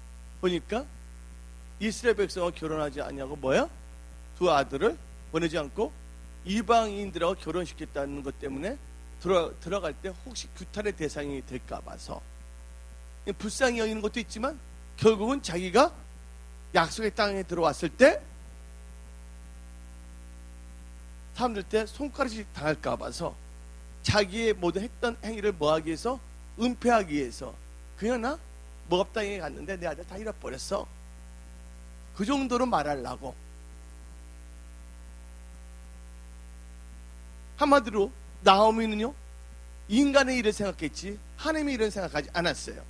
보니까 이스라엘 백성과 결혼하지 않냐고 뭐야? 두 아들을 보내지 않고 이방인들하고 결혼시켰다는 것 때문에 들어갈 때 혹시 규탄의 대상이 될까 봐서 불쌍히 여기는 것도 있지만 결국은 자기가 약속의 땅에 들어왔을 때 사람들 때 손가락질 당할까 봐서 자기의 모든 했던 행위를 뭐하기 위해서 은폐하기 위해서 그냥 나 모압 땅에 갔는데 내 아들 다 잃어버렸어. 그 정도로 말하려고. 한마디로 나오미는요 인간의 일을 생각했지 하나님의 일을 생각하지 않았어요.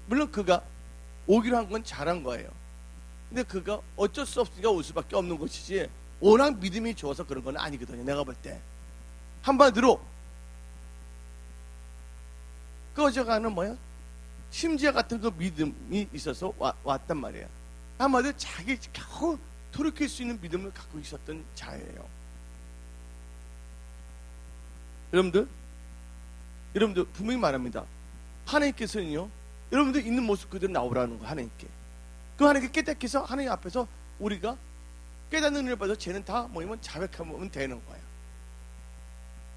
물론 그가 오기로 한 건 잘한 거예요. 근데 그가 어쩔 수 없으니까 올 수밖에 없는 것이지 워낙 믿음이 좋아서 그런 건 아니거든요. 내가 볼 때 한마디로 꺼져가는 뭐야? 심지어 같은 그 믿음이 있어서 왔단 말이에요. 한마디로 자기 겨우 돌이킬 수 있는 믿음을 갖고 있었던 자예요. 여러분들 분명히 말합니다. 하나님께서는요 여러분들 있는 모습 그대로 나오라는 거. 하나님께 그 하나님께 깨닫게 해서 하나님 앞에서 우리가 깨닫는 은혜를 받아서 쟤는 다 뭐냐면 자백하면 되는 거야.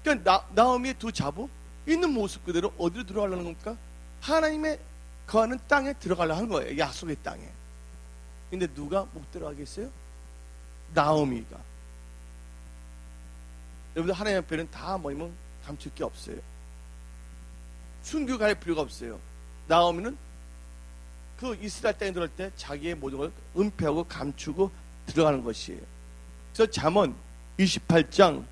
그러니까 나오미의 두 자부 있는 모습 그대로 어디로 들어가려는 겁니까? 하나님의 거하는 땅에 들어가려고 하는 거예요. 약속의 땅에. 근데 누가 못 들어가겠어요? 나오미가. 여러분들 하나님 앞에는 다 뭐냐면 감출 게 없어요. 순교갈 필요가 없어요. 나오미는 그 이스라엘 땅에 들어갈 때 자기의 모든 걸 은폐하고 감추고 들어가는 것이에요. 그래서 잠언 28장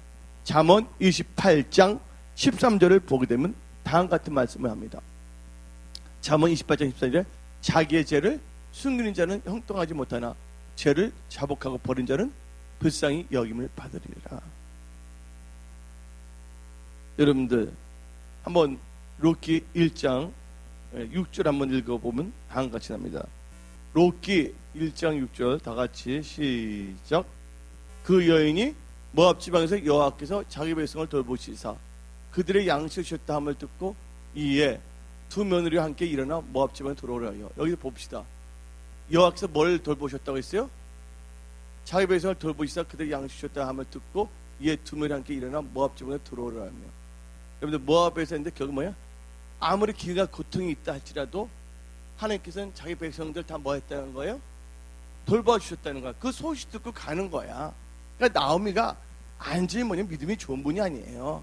13절을 보게 되면 다음 같은 말씀을 합니다. 잠언 28장 14절에 자기의 죄를 숨기는 자는 형통하지 못하나 죄를 자복하고 버린 자는 불쌍히 여김을 받으리라. 여러분들 한번 록기 1장 6절 한번 읽어보면 다음같이 납니다. 록기 1장 6절 다같이 시작. 그 여인이 모압 지방에서 여호와께서 자기 백성을 돌보시사 그들의 양식을 주셨다 함을 듣고 이에 두 며느리와 함께 일어나 모압 지방에 돌아오려 하여. 여기서 봅시다. 여호와께서 뭘 돌보셨다고 했어요? 자기 백성을 돌보시사 그들의 양식 주셨다 함을 듣고 이에 두 며느리와 함께 일어나 모압 지방에 들어오려 하며. 여러분들 모압에서 했는데 결국 뭐야? 아무리 기가 고통이 있다 할지라도 하나님께서는 자기 백성들 다 뭐 했다는 거예요? 돌봐주셨다는 거야. 그 소식 듣고 가는 거야. 그러니까 나오미가 완전히 뭐냐 믿음이 좋은 분이 아니에요.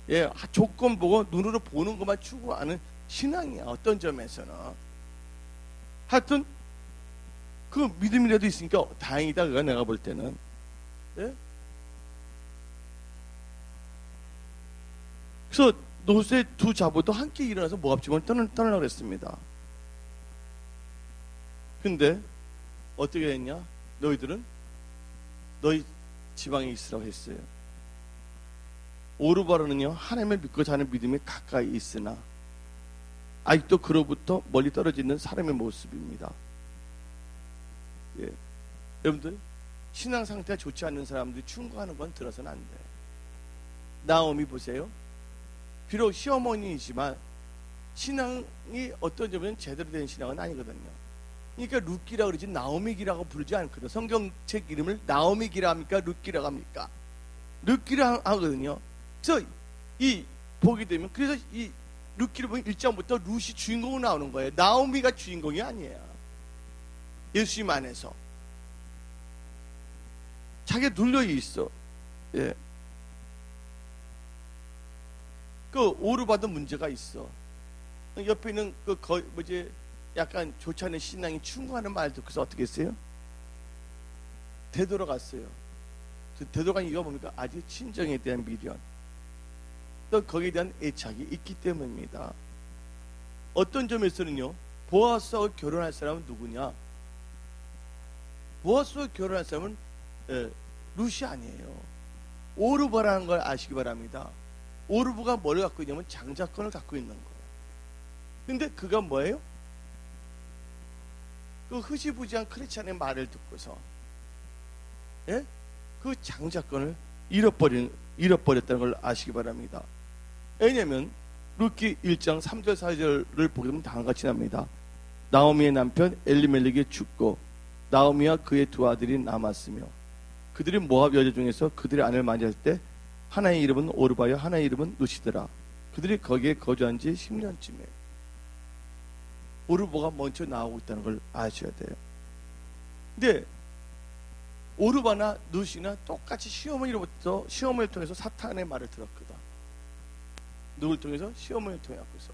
예, 조건 보고 눈으로 보는 것만 추구하는 신앙이야. 어떤 점에서는. 하여튼 그 믿음이라도 있으니까 다행이다. 그거 내가 볼 때는. 예? 그래서 롯의 두 자부도 함께 일어나서 모압 지방을 떠나려고 했습니다. 근데 어떻게 했냐? 너희들은 너희 지방에 있으라고 했어요. 오르바르는요 하나님을 믿고 사는 믿음이 가까이 있으나 아직도 그로부터 멀리 떨어져 있는 사람의 모습입니다. 예. 여러분들 신앙 상태가 좋지 않은 사람들이 충고하는 건 들어서는 안 돼. 나오미 보세요. 비록 시어머니이지만 신앙이 어떤 점에는 제대로 된 신앙은 아니거든요. 그러니까 룻기라고 그러지 나오미기라고 부르지 않거든요. 성경책 이름을 나오미기라 합니까? 룻기라고 합니까? 룻기라 하거든요. 그래서 이 보게 되면 그래서 이 룻기를 보면 1장부터 룻이 주인공으로 나오는 거예요. 나오미가 주인공이 아니에요. 예수님 안에서 자기가 눌려 있어. 예. 그 오르바도 문제가 있어. 옆에 있는 그 약간 좋지 않은 신앙이 충고하는 말 듣고서 어떻게 했어요? 되돌아갔어요. 되돌아간 이유가 뭡니까? 아직 친정에 대한 미련, 또 거기에 대한 애착이 있기 때문입니다. 어떤 점에서는요, 보아스와 결혼할 사람은 누구냐? 보아스와 결혼할 사람은 룻이 아니에요. 오르바라는 걸 아시기 바랍니다. 오르브가 뭘 갖고 있냐면 장자권을 갖고 있는 거예요. 근데 그가 뭐예요? 그 흐지부지한 크리스찬의 말을 듣고서 예? 그 장자권을 잃어버렸다는 걸 아시기 바랍니다. 왜냐하면 룻기 1장 3절 4절을 보게 되면 다음같이 납니다. 나오미의 남편 엘리멜렉이 죽고 나오미와 그의 두 아들이 남았으며 그들이 모압 여자 중에서 그들의 아내를 맞이할 때 하나의 이름은 오르바요 하나의 이름은 루시더라. 그들이 거기에 거주한 지 10년쯤에 오르바가 먼저 나오고 있다는 걸 아셔야 돼요. 근데 오르바나 루시나 똑같이 시어머니로부터 시어머니를 통해서 사탄의 말을 들었거든. 누굴 통해서? 시어머니를 통해서.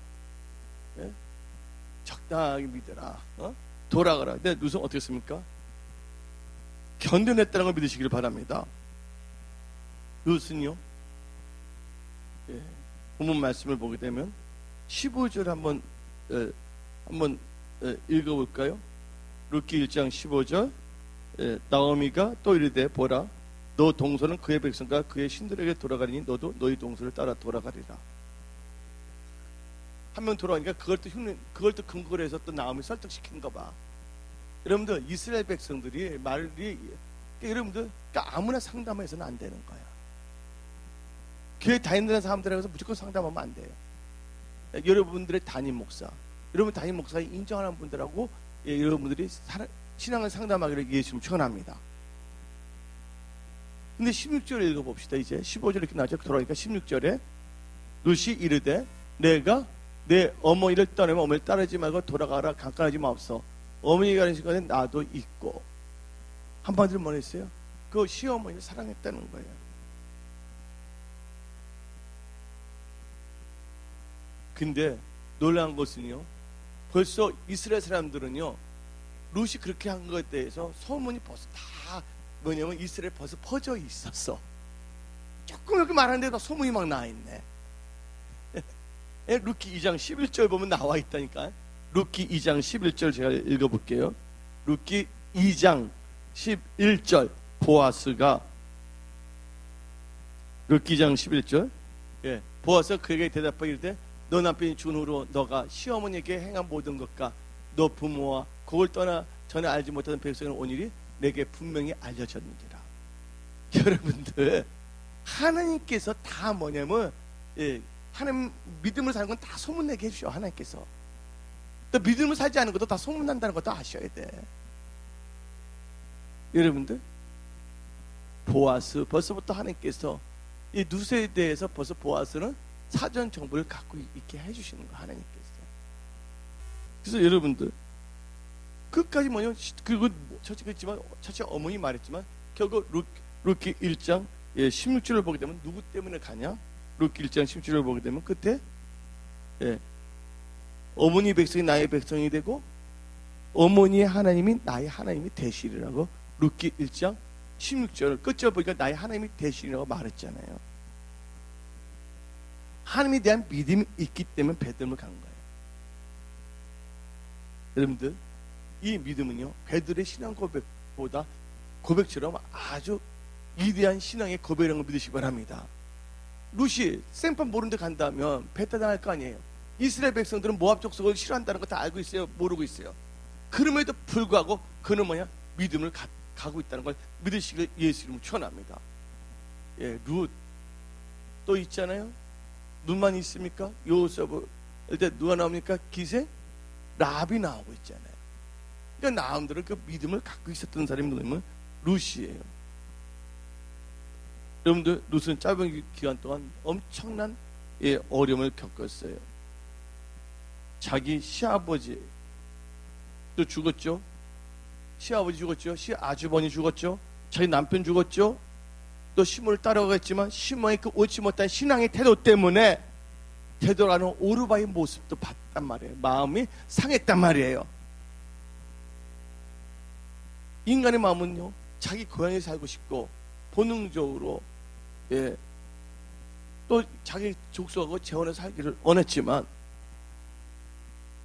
예? 적당하게 믿어라. 돌아가라. 근데 루스는 어떻게 했습니까? 견뎌냈다는 걸 믿으시길 바랍니다. 루스는요, 예, 본문 말씀을 보게 되면 15절 한번 읽어볼까요? 룻기 1장 15절. 나오미가 또 이르되 보라, 너 동서는 그의 백성과 그의 신들에게 돌아가리니 너도 너희 동서를 따라 돌아가리라. 한 명 돌아가니까 그걸 또 근거로 해서 또 나오미 설득시키는가 봐. 여러분들 이스라엘 백성들이 말이 여러분들 그러니까 아무나 상담해서는 안 되는 거야. 교회 다니는 사람들하고서 무조건 상담하면 안 돼요. 여러분들의 담임 목사, 여러분 담임 목사에 인정하는 분들하고 여러분들이 신앙을 상담하기를 예수님 축원합니다. 근데 16절 읽어봅시다. 이제 15절 이렇게 나죠. 돌아오니까 16절에 룻이 이르되 내가 내 어머니를 떠나면 어머니를 따르지 말고 돌아가라. 강간하지 마옵소. 어머니가 하는 시간에 나도 있고. 한마디로 뭐랬어요? 그 시어머니를 사랑했다는 거예요. 근데 놀라운 것은요, 벌써 이스라엘 사람들은요 룻이 그렇게 한 것에 대해서 소문이 벌써 다 뭐냐면 이스라엘에 벌써 퍼져 있었어. 조금 이렇게 말하는데 다 소문이 막 나 있네. 룻기 2장 11절 보면 나와 있다니까. 룻기 2장 11절 제가 읽어볼게요. 룻기 2장 11절. 보아스가 룻기 2장 11절. 예, 보아스가 그에게 대답하여 이르되 너 남편이 죽은 후로 너가 시어머니에게 행한 모든 것과 너 부모와 그걸 떠나 전에 알지 못하던 백성의 온 일이 내게 분명히 알려졌느니라. 여러분들 하나님께서 다 뭐냐면 하나님 믿음을 사는 건 다 소문내게 해주셔. 하나님께서 또 믿음을 살지 않은 것도 다 소문난다는 것도 아셔야 돼. 여러분들 보아스 벌써부터 하나님께서 이 룻에 대해서 벌써 보아스는 사전 정보를 갖고 있게 해주시는 거 하나님께서. 그래서 여러분들 끝까지 뭐냐면 그리고 첫째 어머니 말했지만 결국 룻기 1장 16절을 보게 되면 누구 때문에 가냐? 룻기 1장 16절을 보게 되면 끝에 어머니 백성이 나의 백성이 되고 어머니의 하나님이 나의 하나님이 되시리라고 룻기 1장 16절을 끝절 보니까 나의 하나님이 되시리라고 말했잖아요. 하나님에 대한 믿음이 있기 때문에 베들레헴을 간 거예요. 여러분들 이 믿음은요 베들의 신앙 고백보다 고백처럼 아주 위대한 신앙의 고백이라는 걸 믿으시기 바랍니다. 룻이 생판 모르는 데 간다면 배타당할 거 아니에요. 이스라엘 백성들은 모압 족속을 싫어한다는 거 다 알고 있어요. 모르고 있어요. 그럼에도 불구하고 그는 뭐냐 믿음을 가고 있다는 걸 믿으시길 예수 이름으로 축원합니다. 룻 또 있잖아요. 룻만 있습니까? 요셉을 때 누가 나옵니까? 기생 라합이 나오고 있잖아요. 그러니까 나음대로 그 믿음을 갖고 있었던 사람이 누구냐면 룻이에요. 여러분들 룻은 짧은 기간 동안 엄청난 어려움을 겪었어요. 자기 시아버지도 죽었죠. 시아버지 죽었죠. 시아주버니 죽었죠. 자기 남편 죽었죠. 또 시므를 따라가겠지만 시므의 그 옳지 못한 신앙의 태도 때문에 되돌아가는 오르바의 모습도 봤단 말이에요. 마음이 상했단 말이에요. 인간의 마음은요 자기 고향에 살고 싶고 본능적으로 또 자기 족속하고 재혼해서 살기를 원했지만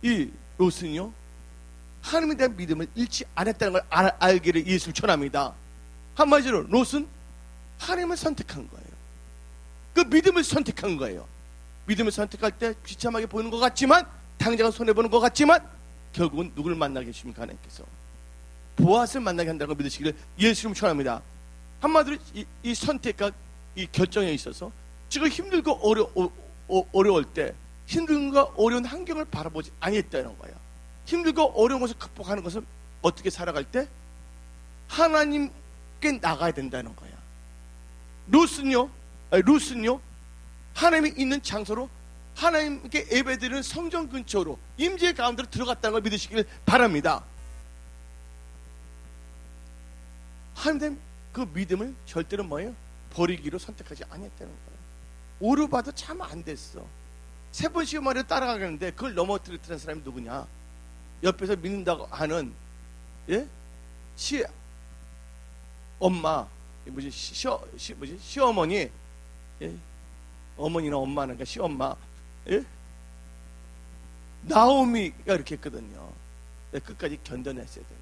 이 롯은요 하나님에 대한 믿음을 잃지 않았다는 걸 알기를 예수를 전합니다. 한마디로 롯은 하나님을 선택한 거예요. 그 믿음을 선택한 거예요. 믿음을 선택할 때 비참하게 보이는 것 같지만 당장은 손해보는 것 같지만 결국은 누구를 만나게 해주십니까? 하나님께서 보아스를 만나게 한다는 걸 믿으시기를 예수님 축원합니다. 한마디로 이 선택과 이 결정에 있어서 지금 힘들고 어려울 때 힘든과 어려운 환경을 바라보지 아니했다는 거예요. 힘들고 어려운 것을 극복하는 것은 어떻게 살아갈 때 하나님께 나가야 된다는 거야. 룻은요 하나님이 있는 장소로, 하나님께 예배드리는 성전 근처로, 임재 가운데로 들어갔다는 걸 믿으시길 바랍니다. 하나님 그 믿음을 절대로 뭐예요? 버리기로 선택하지 아니했다는 거예요. 오르바도 참 안 됐어. 3번 시험하려 따라가겠는데 그걸 넘어뜨리는 사람이 누구냐? 옆에서 믿는다고 하는 엄마, 시어머니, 어머니나 엄마는 그러니까 시엄마, 나오미가 이렇게 했거든요. 끝까지 견뎌냈어야 돼요.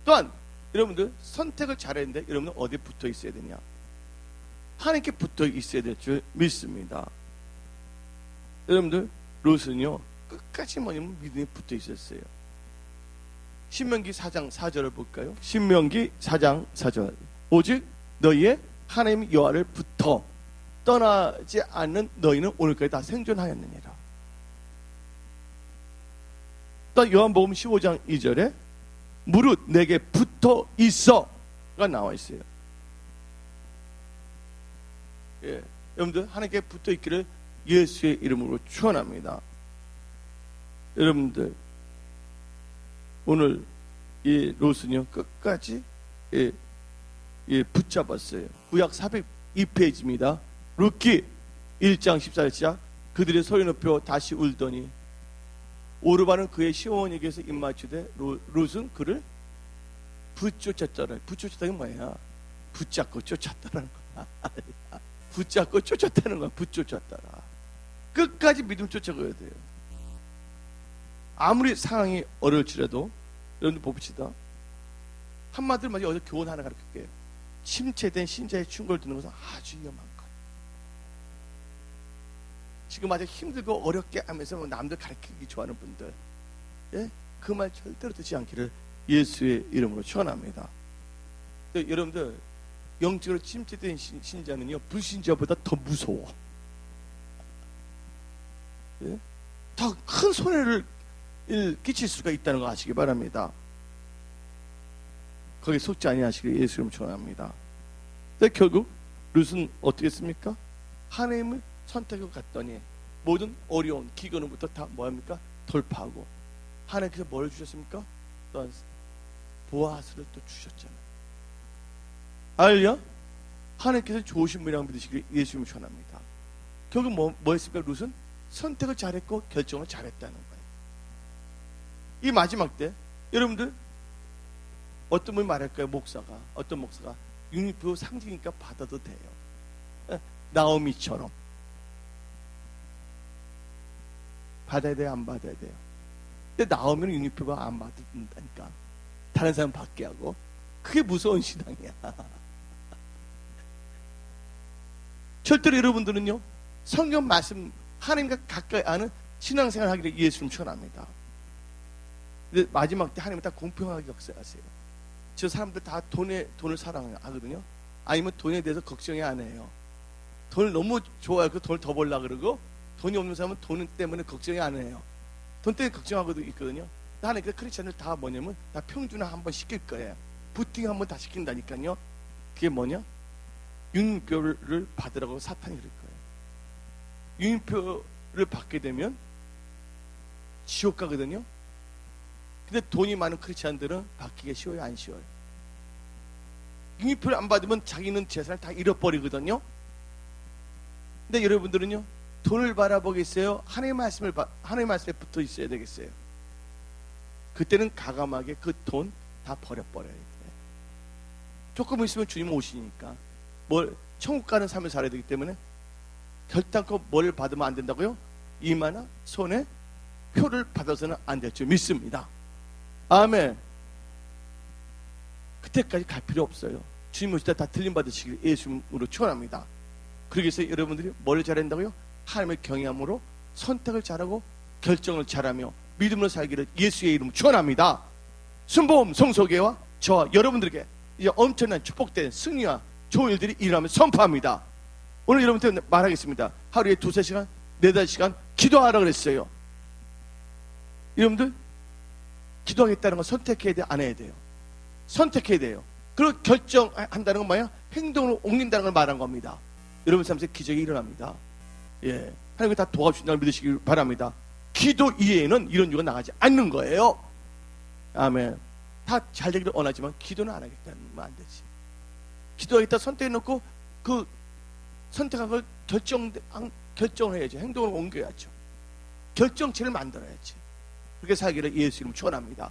또한 여러분들 선택을 잘했는데 여러분들 어디에 붙어 있어야 되냐? 하나님께 붙어 있어야 될 줄 믿습니다. 여러분들 롯은요 끝까지 뭐냐면 믿음에 붙어 있었어요. 신명기 4장 4절을 볼까요? 신명기 4장 4절. 오직 너희의 하나님 여호와를 붙어 떠나지 않는 너희는 오늘까지 다 생존하였느니라. 또 요한복음 15장 2절에 무릇 내게 붙어 있어가 나와 있어요. 여러분들 하나님께 붙어 있기를 예수의 이름으로 축원합니다. 여러분들 오늘 이 롯은요 끝까지 붙잡았어요. 구약 402페이지입니다. 룻기 1장 14절. 그들의 소리 높여 다시 울더니 오르바는 그의 시어머니에게서 입맞추되 롯은 그를 붙쫓았더라. 붙쫓았다는 게 뭐야? 붙잡고 쫓았다는 거야. 붙잡고 쫓았다는 거야. 붙쫓았더라. 끝까지 믿음 쫓아가야 돼요. 아무리 상황이 어려울지라도 여러분들 봅시다. 한마디로 말해 어디서 교훈 하나 가르칠게요. 침체된 신자의 충고를 듣는 것은 아주 위험한 거예요. 지금 아주 힘들고 어렵게 하면서 남들 가르치기 좋아하는 분들, 그 말 절대로 듣지 않기를 예수의 이름으로 축원합니다. 여러분들 영적으로 침체된 신자는요 불신자보다 더 무서워. 더 큰 손해를 끼칠 수가 있다는 거 아시기 바랍니다. 거기에 속지 아니하시길 예수 이름으로 축원합니다. 결국 룻은 어떻게 했습니까? 하나님을 선택을 갔더니 모든 어려운 기근으로부터 다 뭐합니까? 돌파하고 하나님께서 뭘 주셨습니까? 또한 보아스를 또 주셨잖아요. 알려? 하나님께서 좋으신 분이라고 믿으시길 예수님을 전합니다. 결국 뭐 했습니까? 룻은 선택을 잘했고 결정을 잘했다는 거예요. 이 마지막 때 여러분들 어떤 분이 말할까요? 어떤 목사가 융립표 상징이니까 받아도 돼요. 나오미처럼 받아야 돼요? 안 받아야 돼요? 근데 나오면 융립표가 안 받는다니까. 다른 사람 받게 하고. 그게 무서운 신앙이야. 절대로 여러분들은요 성경 말씀 하나님과 가까이 아는 신앙생활 하기를 예수님 축원합니다. 근데 마지막 때 하나님은 다 공평하게 역사하세요. 저 사람들 다 돈을 사랑하거든요. 아니면 돈에 대해서 걱정이 안 해요. 돈을 너무 좋아하고 돈을 더 벌려고 그러고, 돈이 없는 사람은 돈 때문에 걱정이 안 해요. 돈 때문에 걱정하고도 있거든요. 하나님께서 크리스천들 다 뭐냐면 다 평준화 한번 시킬 거예요. 부팅 한번 다 시킨다니까요. 그게 뭐냐? 융표를 받으라고 사탄이 그럴 거예요. 융표를 받게 되면 지옥 가거든요. 근데 돈이 많은 크리스찬들은 받기가 쉬워요, 안 쉬워요? 융표를 안 받으면 자기는 재산을 다 잃어버리거든요. 근데 여러분들은요 돈을 바라보겠어요? 하나님의 말씀에 붙어 있어야 되겠어요? 그때는 가감하게 그 돈 다 버려버려야 돼요. 조금 있으면 주님 오시니까 천국 가는 삶을 살아야 되기 때문에 결단코 뭘 받으면 안 된다고요? 이마나 손에 표를 받아서는 안 될 줄 믿습니다. 아멘. 그때까지 갈 필요 없어요. 주님 오실 때 다 들림받으시길 예수님으로 축원합니다. 그러기 위해서 여러분들이 뭘 잘해야 된다고요? 하나님을 경외함으로 선택을 잘하고 결정을 잘하며 믿음으로 살기를 예수의 이름으로 축원합니다. 순복음 성소교회와 저와 여러분들에게 이제 엄청난 축복된 승리와 좋은 일들이 일어나면 선포합니다. 오늘 여러분한테 말하겠습니다. 하루에 2-3시간, 4-5시간 기도하라 그랬어요. 여러분들 기도하겠다는 건 선택해야 돼, 안 해야 돼요? 선택해야 돼요. 그리고 결정한다는 건 뭐야? 행동으로 옮긴다는 걸 말한 겁니다. 여러분 삶에서 기적이 일어납니다. 예, 하나님이 다 도와주신다는 걸 믿으시길 바랍니다. 기도 이외에는 이런 일가 나가지 않는 거예요. 아멘. 다 잘 되기를 원하지만 기도는 안 하겠다는 건 안 되지. 기도하겠다 선택해놓고 그 선택한 걸 결정을 해야죠. 행동을 옮겨야죠. 결정체를 만들어야지. 그렇게 살기를 예수 이름 축원합니다.